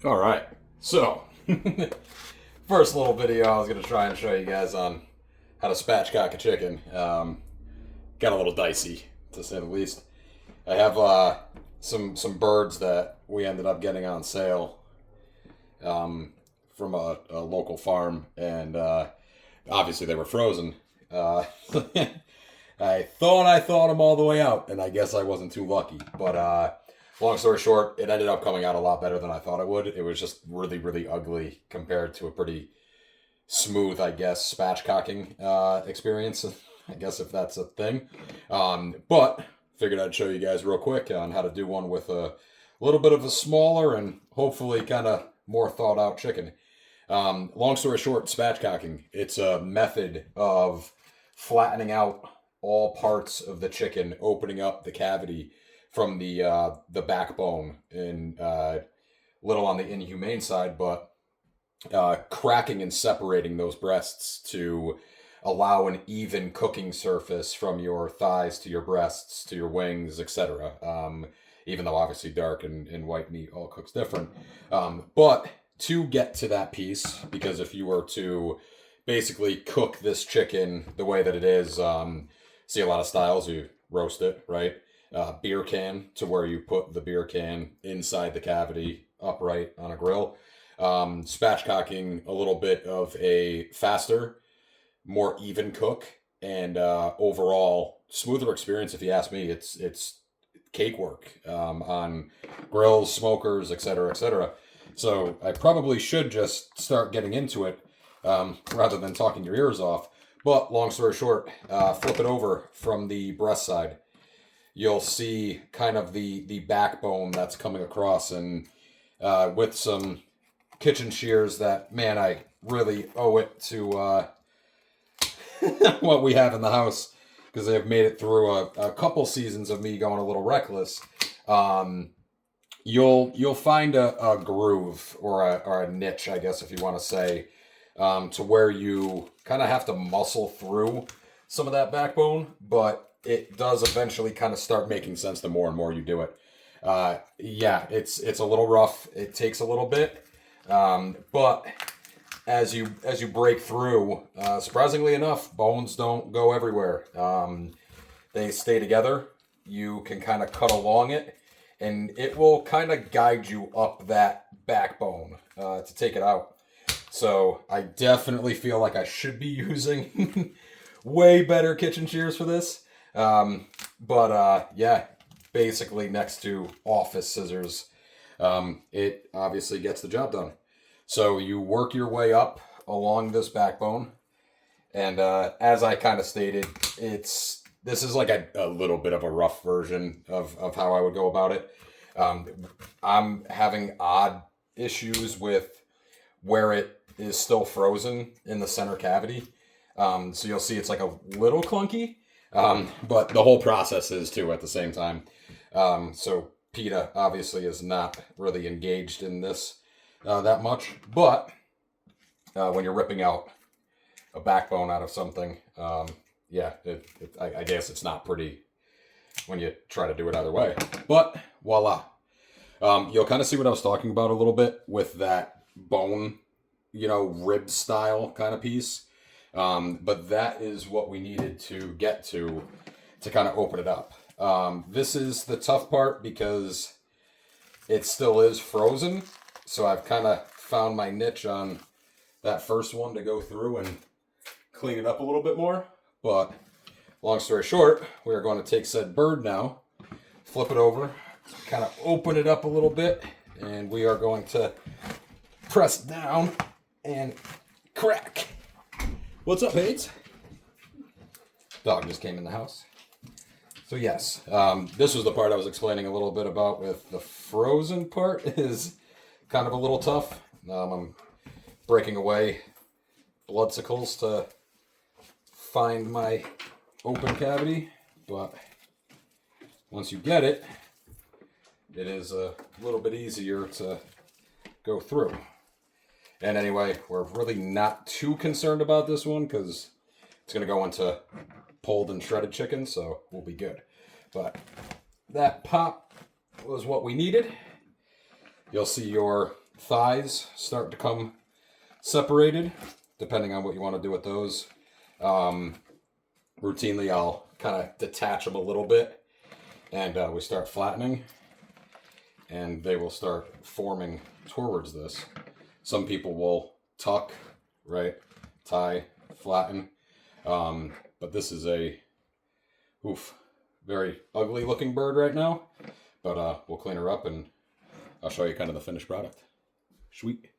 All right, so first little video I was going to try and show you guys on how to spatchcock a chicken. Got a little dicey, to say the least. I have some birds that we ended up getting on sale from a local farm, and obviously they were frozen. I thought them all the way out, and I guess I wasn't too lucky. But long story short, it ended up coming out a lot better than I thought it would. It was just really, really ugly compared to a pretty smooth, I guess, spatchcocking experience. I guess if that's a thing. But figured I'd show you guys real quick on how to do one with a little bit of a smaller and hopefully kind of more thought out chicken. Long story short, spatchcocking. It's a method of flattening out all parts of the chicken, opening up the cavity from the backbone, and little on the inhumane side, but cracking and separating those breasts to allow an even cooking surface from your thighs to your breasts to your wings, etc. Even though obviously dark and white meat all cooks different. But to get to that piece, because if you were to basically cook this chicken the way that it is, see a lot of styles, you roast it, right? Beer can, to where you put the beer can inside the cavity upright on a grill. Spatchcocking, a little bit of a faster, more even cook, and overall smoother experience. If you ask me, it's cakework on grills, smokers, etc., etc. So I probably should just start getting into it rather than talking your ears off. But long story short, flip it over from the breast side. You'll see kind of the backbone that's coming across, and with some kitchen shears that, man, I really owe it to what we have in the house, because they've made it through a couple seasons of me going a little reckless. You'll find a groove or a niche, I guess, if you want to say, to where you kind of have to muscle through some of that backbone, but it does eventually kind of start making sense the more and more you do it. Yeah, it's a little rough. It takes a little bit, but as you break through, surprisingly enough, bones don't go everywhere. They stay together. You can kind of cut along it, and it will kind of guide you up that backbone to take it out. So I definitely feel like I should be using way better kitchen shears for this. But yeah, basically next to office scissors, it obviously gets the job done. So you work your way up along this backbone, and as I kind of stated, this is like a little bit of a rough version of how I would go about it. I'm having odd issues with where it is still frozen in the center cavity. So you'll see it's like a little clunky, but the whole process is too at the same time. So PETA obviously is not really engaged in this that much, but when you're ripping out a backbone out of something, yeah, I guess it's not pretty when you try to do it either way. But voila. You'll kind of see what I was talking about a little bit with that bone, rib style kind of piece. But that is what we needed to get to kind of open it up. This is the tough part because it still is frozen. So I've kind of found my niche on that first one to go through and clean it up a little bit more. But long story short, we are going to take said bird now, flip it over, kind of open it up a little bit, and we are going to press down and crack. What's up, Paige? Dog just came in the house. So yes, this was the part I was explaining a little bit about with the frozen part is kind of a little tough. I'm breaking away bloodsicles to find my open cavity, but once you get it, it is a little bit easier to go through. And anyway, we're really not too concerned about this one because it's going to go into pulled and shredded chicken, so we'll be good. But that pop was what we needed. You'll see your thighs start to come separated, depending on what you want to do with those. Routinely, I'll kind of detach them a little bit, and we start flattening, and they will start forming towards this. Some people will tuck, right, tie, flatten, but this is a very ugly looking bird right now, but we'll clean her up and I'll show you kind of the finished product. Sweet.